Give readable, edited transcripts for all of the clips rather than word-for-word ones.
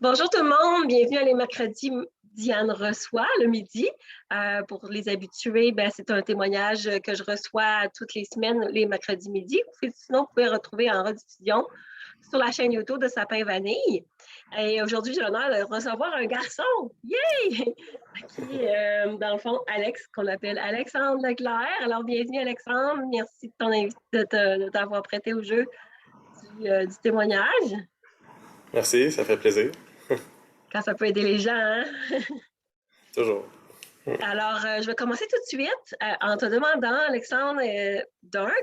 Bonjour tout le monde, bienvenue à les mercredis. Diane reçoit le midi. Pour les habitués, c'est un témoignage que je reçois toutes les semaines, les mercredis midi. Sinon, vous pouvez retrouver en rediffusion sur la chaîne YouTube de Sapin Vanille. Et aujourd'hui, j'ai l'honneur de recevoir un garçon, yay! Qui est, dans le fond, Alex, qu'on appelle Alexandre Leclerc. Alors, bienvenue, Alexandre. Merci de t'avoir prêté au jeu du témoignage. Merci, ça fait plaisir. Quand ça peut aider les gens, hein? Toujours. Alors, je vais commencer tout de suite en te demandant, Alexandre,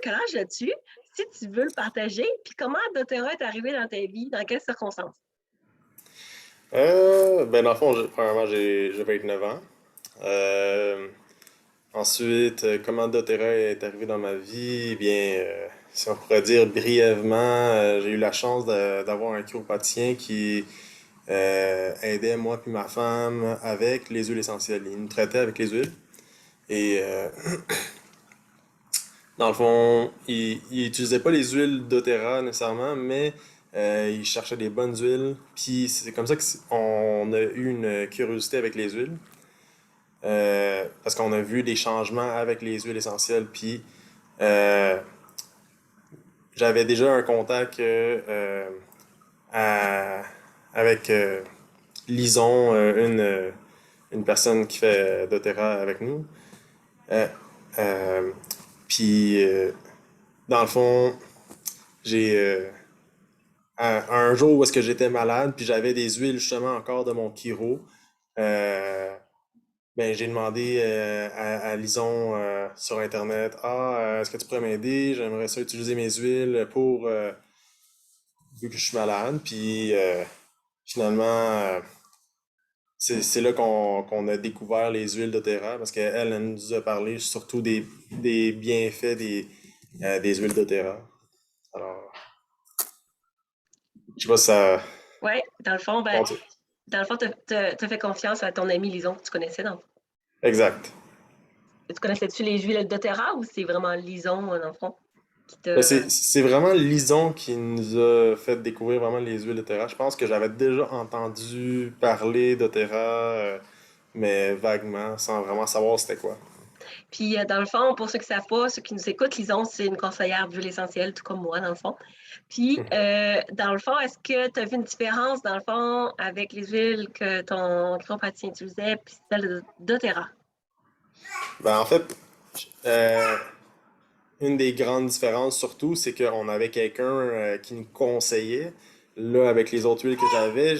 quel âge as-tu? Si tu veux le partager, puis comment doTERRA est arrivé dans ta vie, dans quelles circonstances? Dans le fond, premièrement, j'ai 29 ans. Euh, Ensuite, comment doTERRA est arrivé dans ma vie? Eh bien, si on pourrait dire brièvement, j'ai eu la chance d'avoir un chiropraticien qui aidait moi puis ma femme avec les huiles essentielles. Il nous traitait avec les huiles. Et dans le fond, il utilisait pas les huiles doTERRA nécessairement, mais il cherchait des bonnes huiles. Puis c'est comme ça qu'on a eu une curiosité avec les huiles. Parce qu'on a vu des changements avec les huiles essentielles. Puis euh, j'avais déjà un contact à- avec Lison, une personne qui fait doTERRA avec nous. Euh, euh, puis dans le fond, j'ai un jour où est-ce que j'étais malade, puis j'avais des huiles justement encore de mon chiro. euh, j'ai demandé à Lison sur Internet, est-ce que tu pourrais m'aider? J'aimerais ça utiliser mes huiles pour vu que je suis malade. Puis finalement, c'est là qu'on a découvert les huiles doTERRA parce qu'elle nous a parlé surtout des bienfaits des huiles doTERRA. Alors, je sais pas si ça. Oui, Bon, dans le fond, tu fait confiance à ton ami Lison que tu connaissais. exact. Tu connaissais-tu les huiles doTERRA ou c'est vraiment Lison, dans le fond, qui C'est te... c'est vraiment Lison qui nous a fait découvrir vraiment les huiles doTERRA. Je pense que j'avais déjà entendu parler doTERRA, mais vaguement, sans vraiment savoir c'était quoi. Puis, dans le fond, pour ceux qui ne savent pas, ceux qui nous écoutent, Lison, c'est une conseillère d'huile essentielle, tout comme moi, dans le fond. Puis, dans le fond, est-ce que tu as vu une différence, dans le fond, avec les huiles que ton chiropraticien utilisait, puis celle de doTERRA? En fait, euh, une des grandes différences surtout, c'est qu'on avait quelqu'un qui nous conseillait. Là, avec les autres huiles que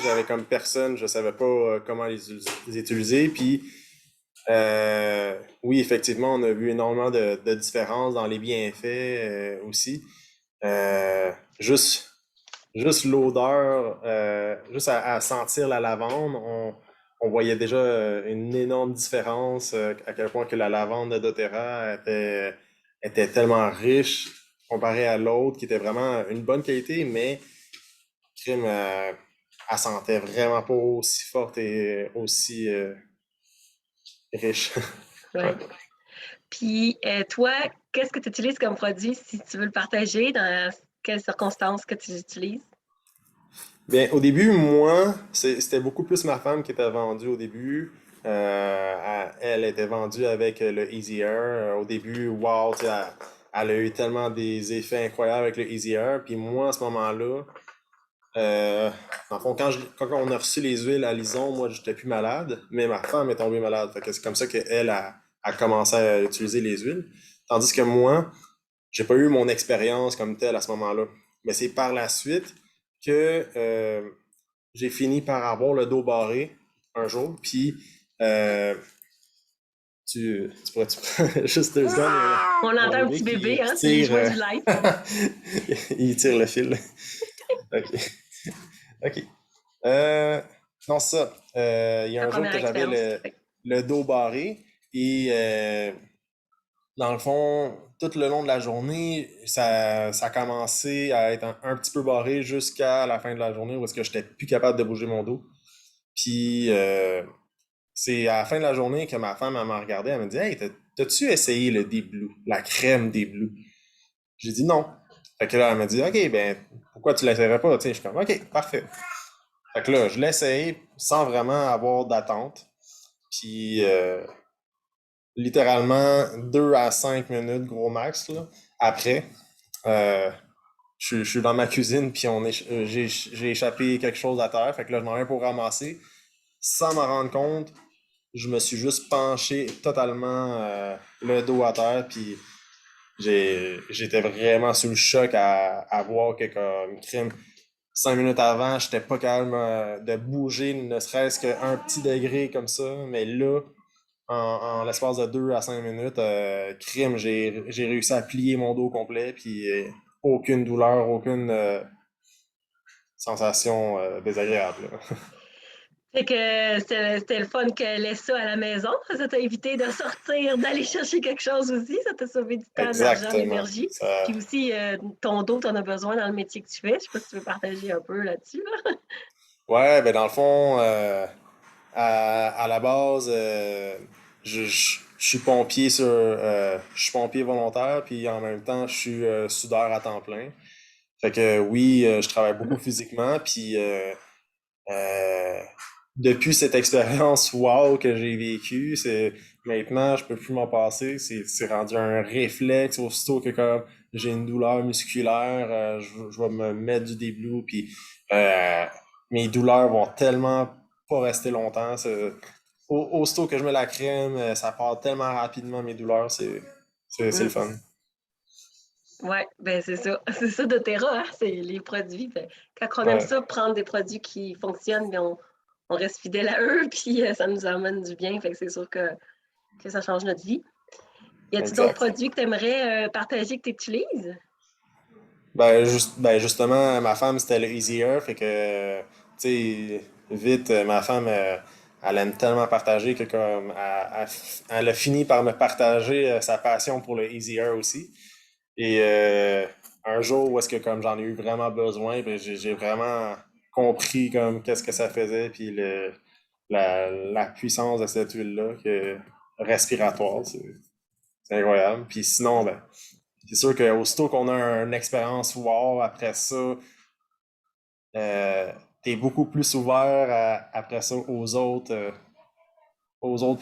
j'avais comme personne, je savais pas comment les utiliser. Puis, oui, effectivement, on a vu énormément de différences dans les bienfaits aussi. Euh, juste, juste l'odeur, juste à sentir la lavande, on voyait déjà une énorme différence, à quel point que la lavande de doTERRA était tellement riche comparé à l'autre qui était vraiment une bonne qualité, mais crime, elle sentait vraiment pas aussi forte et aussi riche. Ouais. Ouais. Puis, toi, qu'est-ce que tu utilises comme produit si tu veux le partager? Dans quelles circonstances que tu l'utilises? Bien, au début, moi, c'était beaucoup plus ma femme qui était vendue au début. Elle était vendue avec le Easy Air. Au début, wow, tu sais, elle a eu tellement des effets incroyables avec le Easy Air. Puis moi, à ce moment-là, dans le fond, quand on a reçu les huiles à Lison, moi, j'étais plus malade, mais ma femme est tombée malade. Fait que c'est comme ça qu'elle a commencé à utiliser les huiles. Tandis que moi, j'ai pas eu mon expérience comme telle à ce moment-là. Mais c'est par la suite que j'ai fini par avoir le dos barré un jour. Puis, euh, tu pourrais juste 2 secondes, On mon entend un bébé petit bébé, qui hein? C'est les tire, joies du live. il tire le fil. Ok. Ok. Euh, non, ça. Il y a Ta un jour première que j'avais expérience. le dos barré et dans le fond, tout le long de la journée, ça a commencé à être un petit peu barré jusqu'à la fin de la journée où est-ce que j'étais plus capable de bouger mon dos. Puis c'est à la fin de la journée que ma femme elle m'a regardé, elle m'a dit Hey, t'as-tu essayé le Deep Blue, la crème Deep Blue? J'ai dit non. Fait que là, elle m'a dit OK, ben pourquoi tu l'essaierais pas? Tu sais, je suis comme OK, parfait. Fait que là, je l'essaye sans vraiment avoir d'attente. Puis littéralement 2 à 5 minutes, gros max, là. Après, euh, je suis dans ma cuisine, puis j'ai échappé quelque chose à terre. Fait que là, je m'en viens pour ramasser. Sans m'en rendre compte, je me suis juste penché totalement le dos à terre, puis j'étais vraiment sous le choc à voir que comme crime. 5 minutes avant, j'étais pas calme de bouger, ne serait-ce qu'un petit degré comme ça. Mais là, en l'espace de 2 à 5 minutes, crime, j'ai réussi à plier mon dos complet, puis aucune douleur, aucune sensation désagréable. Là. Fait que c'était le fun qu'elle ait ça à la maison. Ça t'a évité de sortir, d'aller chercher quelque chose aussi. Ça t'a sauvé du temps, de l'argent, de Exactement. l'énergie. Ça... Puis aussi, ton dos, t'en as besoin dans le métier que tu fais. Je sais pas si tu veux partager un peu là-dessus. Là. Ouais, ben dans le fond, à la base, je suis pompier je suis pompier volontaire, puis en même temps, je suis soudeur à temps plein. Fait que oui, je travaille beaucoup physiquement, puis euh, depuis cette expérience wow que j'ai vécue, c'est maintenant je peux plus m'en passer. C'est rendu un réflexe aussitôt que comme j'ai une douleur musculaire, je vais me mettre du déblou, puis euh, mes douleurs vont tellement pas rester longtemps. Aussitôt que je mets la crème, ça part tellement rapidement mes douleurs, c'est le Mm. fun. Ouais, ben c'est ça. C'est ça doTERRA, hein? C'est les produits. Ben, quand on aime Ouais, ça, prendre des produits qui fonctionnent, ben on reste fidèle à eux, puis ça nous amène du bien. Fait que c'est sûr que ça change notre vie. Y a-t-il d'autres exact. produits que tu aimerais partager que tu utilises? Ben justement, ma femme, c'était le Easier, fait que, tu sais, vite, ma femme, elle aime tellement partager que comme, elle a fini par me partager sa passion pour le Easier aussi. Et un jour où est-ce que comme j'en ai eu vraiment besoin, ben, j'ai vraiment compris comme qu'est-ce que ça faisait, puis la puissance de cette huile-là, que respiratoire, c'est incroyable. Puis sinon, ben, c'est sûr qu'aussitôt qu'on a une expérience wow, après ça, euh, t'es beaucoup plus ouvert après ça aux autres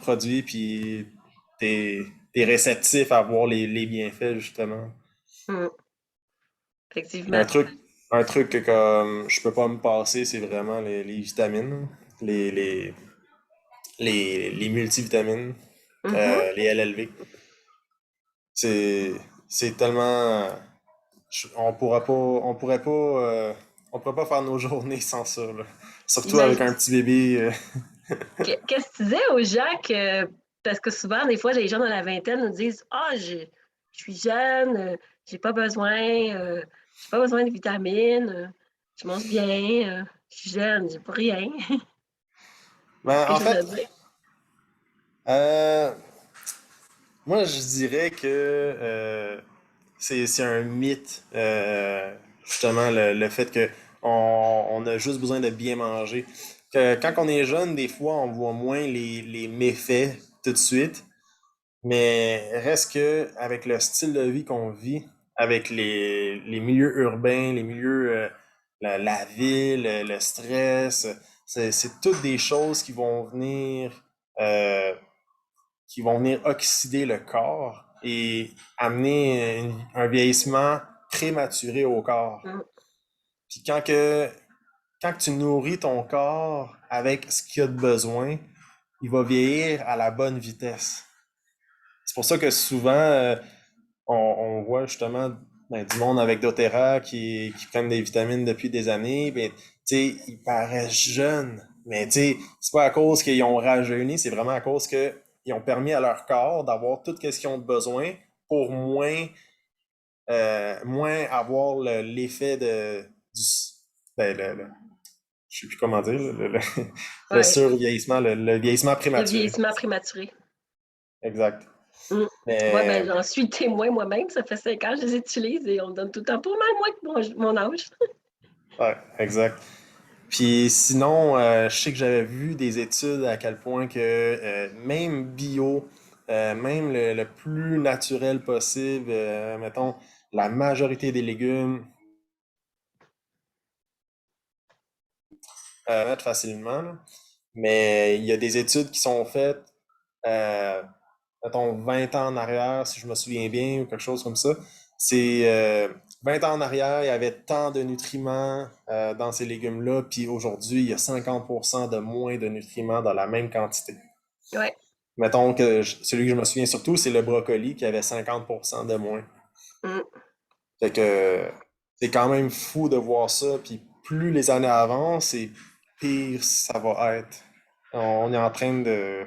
produits, puis t'es, t'es réceptif à voir les bienfaits, justement. Mm, Puis effectivement. un truc que comme je peux pas me passer, c'est vraiment les vitamines, les, les, les multivitamines, Mhm. les LLV. C'est, c'est tellement, on pourrait pas faire nos journées sans ça, là. Surtout avec un petit bébé. Qu'est-ce que tu disais aux gens parce que souvent, des fois, les gens dans la vingtaine nous disent ah, je suis jeune, j'ai pas besoin de vitamines, je mange bien, je suis jeune, j'ai pas rien. Est-ce Ben, quelque en chose à fait, dire? euh, moi, je dirais que c'est un mythe, justement, le fait que on a juste besoin de bien manger. Que quand on est jeune, des fois, on voit moins les méfaits tout de suite, mais reste que avec le style de vie qu'on vit, avec les milieux urbains, les milieux, la ville, le stress, c'est toutes des choses euh, qui vont venir oxyder le corps et amener un vieillissement prématuré au corps. Mm, Puis quand tu nourris ton corps avec ce qu'il a de besoin, il va vieillir à la bonne vitesse. C'est pour ça que souvent, on voit justement ben, du monde avec doTERRA qui prennent des vitamines depuis des années. Ben, tu sais, ils paraissent jeunes. Mais tu sais, c'est pas à cause qu'ils ont rajeuni, c'est vraiment à cause qu'ils ont permis à leur corps d'avoir tout ce qu'ils ont besoin pour moins avoir l'effet du, ben, je sais plus comment dire, le ouais, survieillissement, le vieillissement le prématuré. vieillissement prématuré. Exact. Mm. Ouais, ben Mais j'en suis témoin moi-même. Ça fait 5 ans que je les utilise et on me donne tout le temps pour mal moins que mon âge. ouais, exact. Puis sinon, je sais que j'avais vu des études à quel point que même bio, même le plus naturel possible, mettons, la majorité des légumes mettre facilement, là. Mais il y a des études qui sont faites, euh, mettons 20 ans en arrière, si je me souviens bien, ou quelque chose comme ça. C'est 20 ans en arrière, il y avait tant de nutriments dans ces légumes-là, puis aujourd'hui, il y a 50% de moins de nutriments dans la même quantité. Ouais. Mettons que celui que je me souviens surtout, c'est le brocoli qui avait 50% de moins. Mm. Fait que c'est quand même fou de voir ça, puis plus les années avancent, et pire ça va être. On est en train de...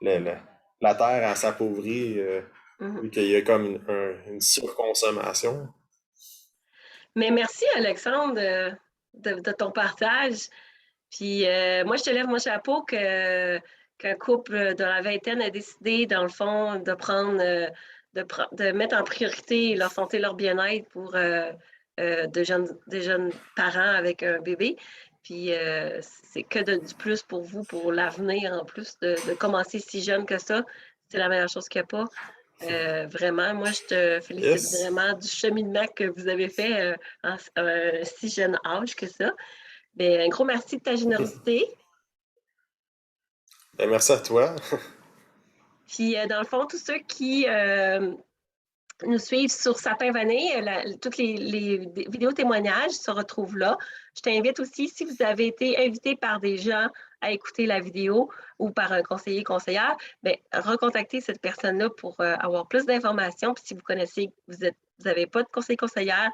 le- le- la terre à s'appauvrir, Mhm. vu qu'il y a comme une surconsommation. Mais merci, Alexandre, de ton partage. Puis moi, je te lève mon chapeau qu'un couple de la vingtaine a décidé, dans le fond, de prendre, de mettre en priorité leur santé, leur bien-être pour de jeunes parents avec un bébé. Puis c'est que du plus pour vous, pour l'avenir, en plus de commencer si jeune que ça. C'est la meilleure chose qu'il n'y a pas. Vraiment, moi, je te félicite Yes! vraiment du cheminement que vous avez fait en un si jeune âge que ça. Bien, un gros merci de ta générosité. Ben, merci à toi. Puis, dans le fond, tous ceux qui nous suivent sur Sapin Vanille, toutes les vidéos témoignages se retrouvent là. Je t'invite aussi, si vous avez été invité par des gens à écouter la vidéo ou par un conseiller, conseillère, bien, recontactez cette personne-là pour avoir plus d'informations. Puis si vous connaissez, vous n'avez pas de conseiller, conseillère,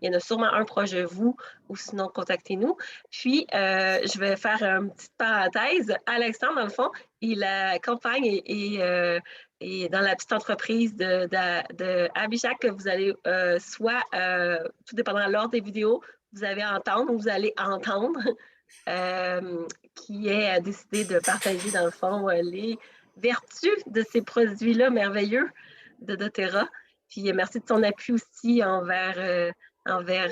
il y en a sûrement un proche de vous ou sinon, contactez-nous. Puis, je vais faire une petite parenthèse. Alexandre, dans le fond, il accompagne et dans la petite entreprise de Abhishek que vous allez soit, tout dépendant de l'ordre des vidéos, vous allez entendre ou vous allez entendre, qui est décidé de partager dans le fond les vertus de ces produits-là merveilleux de doTERRA. Puis merci de ton appui aussi envers envers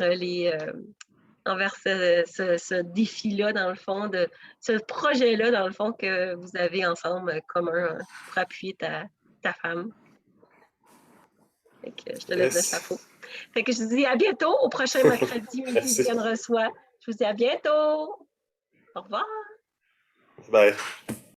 ce défi-là, dans le fond, de ce projet-là, dans le fond, que vous avez ensemble commun pour appuyer ta femme. Fait que je te lève le Yes! chapeau. Fait que je vous dis à bientôt au prochain mercredi midi Merci. Diane reçoit. Je vous dis à bientôt. Au revoir. Bye.